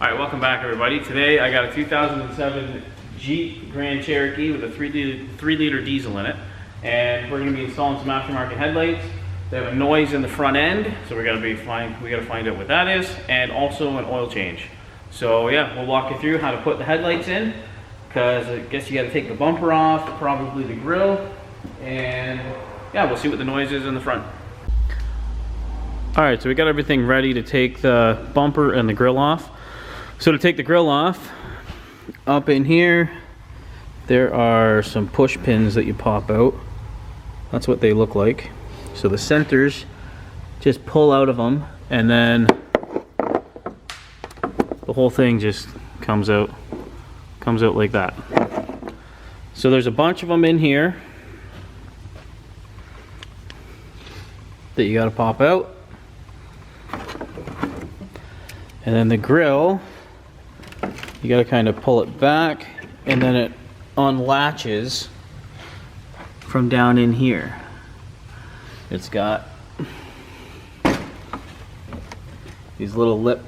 All right, welcome back everybody. Today I got a 2007 Jeep Grand Cherokee with a 3-liter diesel in it. And we're gonna be installing some aftermarket headlights. They have a noise in the front end, so we gotta find out what that is, and also an oil change. So yeah, we'll walk you through how to put the headlights in, because I guess you gotta take the bumper off, probably the grill, and yeah, we'll see what the noise is in the front. All right, so we got everything ready to take the bumper and the grill off. So to take the grill off, up in here, there are some push pins that you pop out. That's what they look like. So the centers, just pull out of them, and then the whole thing just comes out like that. So there's a bunch of them in here that you gotta pop out. And then the grill, you gotta kind of pull it back, and then it unlatches from down in here. It's got these little lip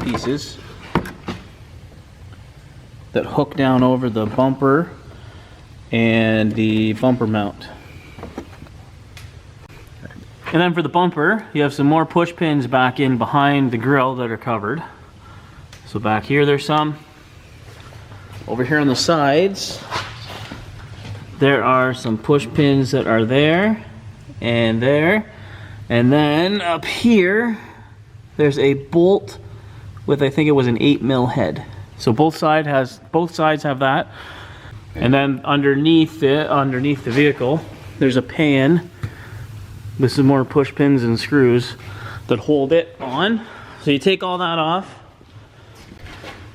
pieces that hook down over the bumper and the bumper mount. And then for the bumper, you have some more push pins back in behind the grill that are covered. So back here there's some. Over here on the sides, there are some push pins that are there and there. And then up here, there's a bolt with, I think it was an 8mm head. So both sides have that. And then underneath the vehicle, there's a pan with some more push pins and screws that hold it on. So you take all that off,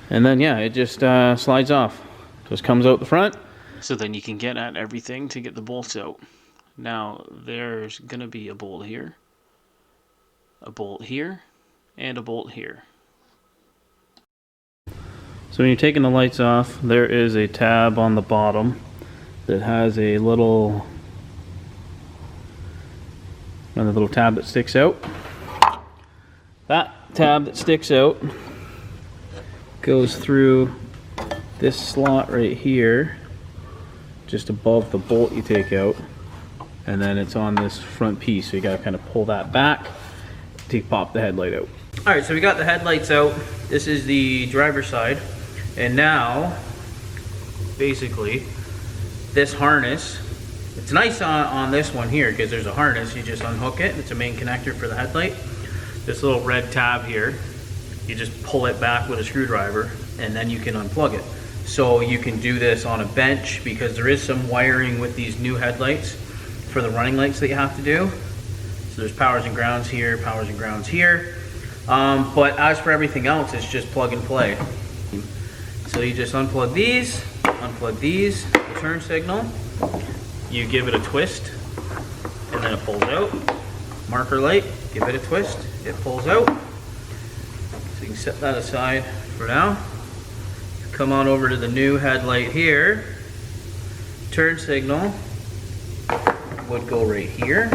and then yeah, it just slides off. Just comes out the front. So then you can get at everything to get the bolts out. Now there's gonna be a bolt here, and a bolt here. So when you're taking the lights off, there is a tab on the bottom that has a little tab that sticks out. That tab that sticks out goes through this slot right here, just above the bolt you take out, and then it's on this front piece, so you gotta kind of pull that back to pop the headlight out. All right, so we got the headlights out. This is the driver's side, and now basically this harness, it's nice on this one here because there's a harness. You just unhook it. It's a main connector for the headlight. This little red tab here, you just pull it back with a screwdriver, and then you can unplug it. So you can do this on a bench, because there is some wiring with these new headlights for the running lights that you have to do. So there's powers and grounds here, powers and grounds here. But as for everything else, it's just plug and play. So you just unplug these, the turn signal. You give it a twist, and then it pulls out. Marker light, give it a twist, it pulls out. So you can set that aside for now. Come on over to the new headlight here. Turn signal would go right here.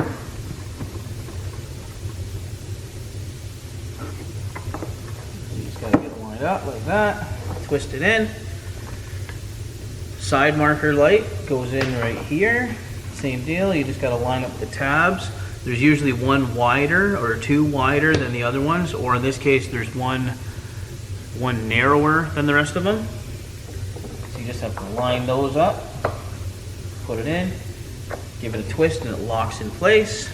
You just gotta get it lined up like that. Twist it in. Side marker light goes in right here. Same deal, you just gotta line up the tabs. There's usually one wider or two wider than the other ones, or in this case there's one narrower than the rest of them. So you just have to line those up, put it in, give it a twist, and it locks in place.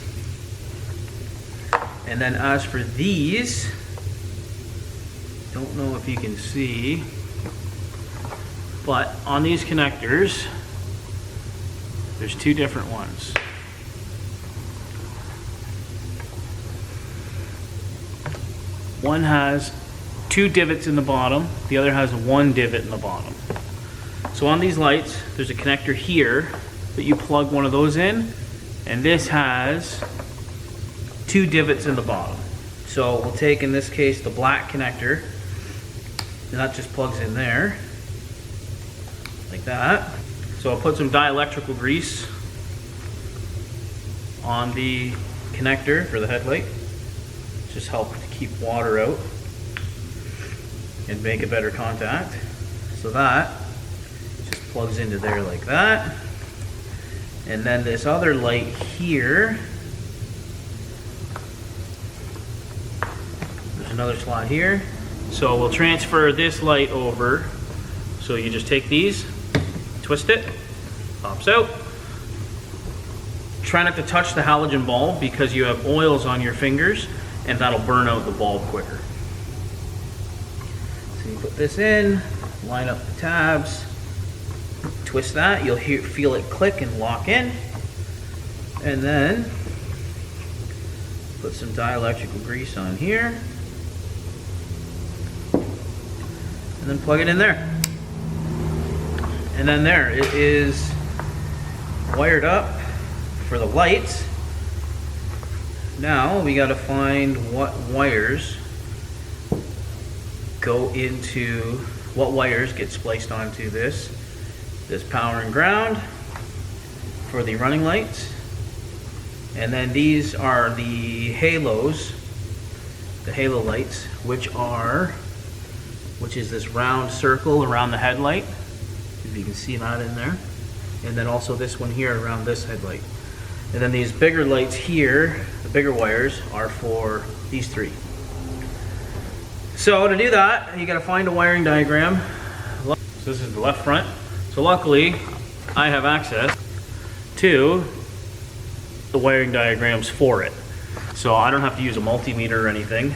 And then as for these, don't know if you can see, but on these connectors, there's two different ones. One has two divots in the bottom, the other has one divot in the bottom. So on these lights, there's a connector here that you plug one of those in, and this has two divots in the bottom. So we'll take, in this case, the black connector, and that just plugs in there, like that. So I'll put some dielectrical grease on the connector for the headlight. Just help to keep water out. and make a better contact. So that just plugs into there like that. And then this other light here, there's another slot here. So we'll transfer this light over. So you just take these, twist it, pops out. Try not to touch the halogen bulb because you have oils on your fingers and that'll burn out the bulb quicker. So you put this in, line up the tabs, twist that, you'll feel it click and lock in, and then put some dielectrical grease on here, and then plug it in there. And then there, it is wired up for the lights. Now we got to find what wires go into, what wires get spliced onto this power and ground for the running lights. And then these are the halos, the halo lights, which is this round circle around the headlight, if you can see that in there. And then also this one here around this headlight. And then these bigger lights here, the bigger wires, are for these three. So to do that, you gotta find a wiring diagram. So this is the left front. So luckily, I have access to the wiring diagrams for it. So I don't have to use a multimeter or anything.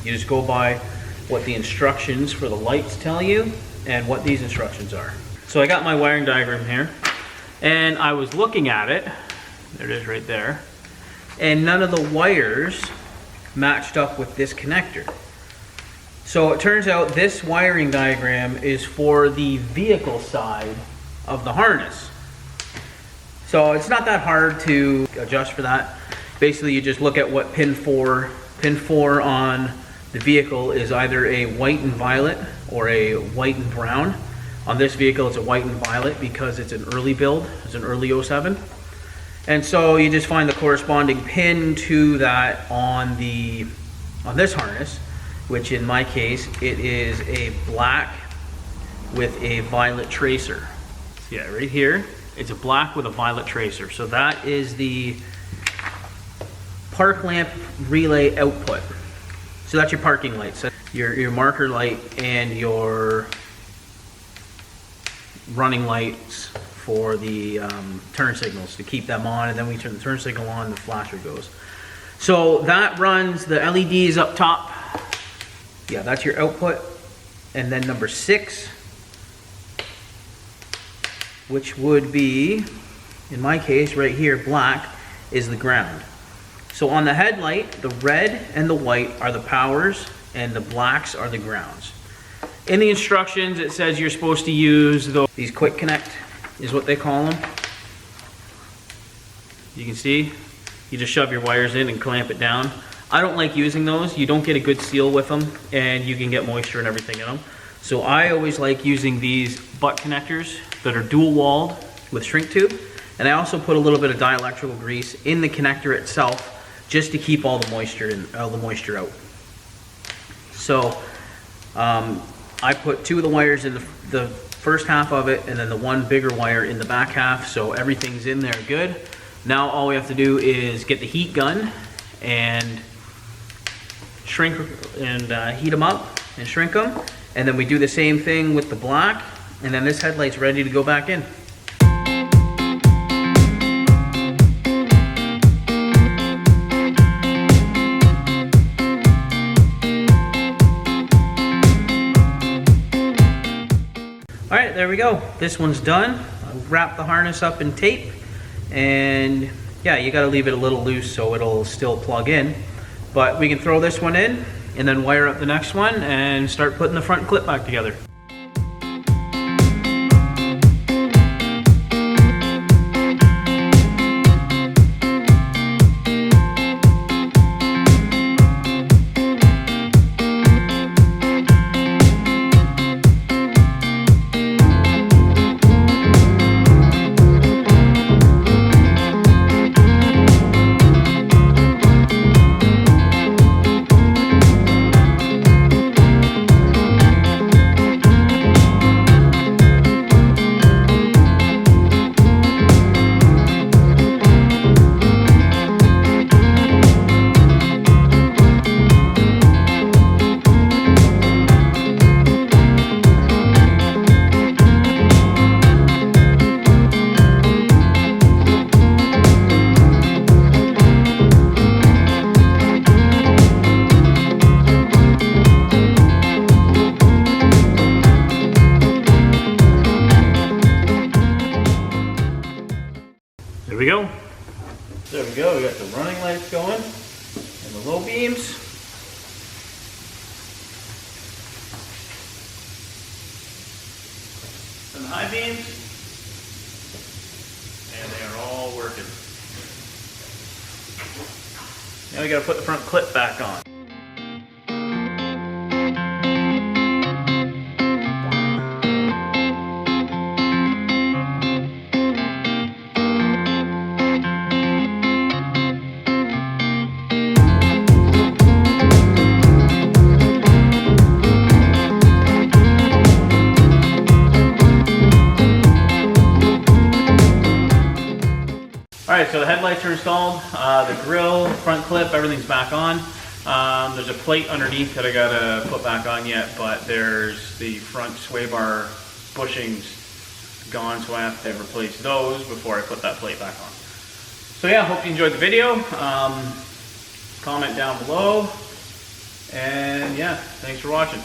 You just go by what the instructions for the lights tell you and what these instructions are. So I got my wiring diagram here, and I was looking at it. There it is right there. And none of the wires matched up with this connector. So it turns out this wiring diagram is for the vehicle side of the harness. So it's not that hard to adjust for that. Basically you just look at what pin 4 on the vehicle is either a white and violet or a white and brown. On this vehicle it's a white and violet because it's an early build, it's an early 07. And so you just find the corresponding pin to that on this harness, which in my case, it is a black with a violet tracer. So yeah, right here, it's a black with a violet tracer. So that is the park lamp relay output. So that's your parking lights, so your marker light and your running lights for the turn signals to keep them on, and then we turn the turn signal on, the flasher goes. So that runs the LEDs up top. Yeah, that's your output. And then number 6, which would be, in my case right here, black, is the ground. So on the headlight, the red and the white are the powers and the blacks are the grounds. In the instructions it says you're supposed to use these quick connect is what they call them. You can see, you just shove your wires in and clamp it down. I don't like using those. You don't get a good seal with them and you can get moisture and everything in them. So I always like using these butt connectors that are dual walled with shrink tube. And I also put a little bit of dielectrical grease in the connector itself just to keep all the moisture out. So I put 2 of the wires in the first half of it and then the one bigger wire in the back half, so everything's in there good. Now all we have to do is get the heat gun and shrink and heat them up and shrink them, and then we do the same thing with the black, and then this headlight's ready to go back in. Alright, there we go. This one's done. I'll wrap the harness up in tape, and yeah, you gotta leave it a little loose so it'll still plug in. But we can throw this one in and then wire up the next one and start putting the front clip back together. we go. There we go, we got the running lights going and the low beams. And the high beams. And they are all working. Now we gotta put the front clip back on. Alright, so the headlights are installed, the grille, front clip, everything's back on. There's a plate underneath that I gotta put back on yet, but there's the front sway bar bushings gone, so I have to replace those before I put that plate back on. So yeah, hope you enjoyed the video. Comment down below, and yeah, thanks for watching.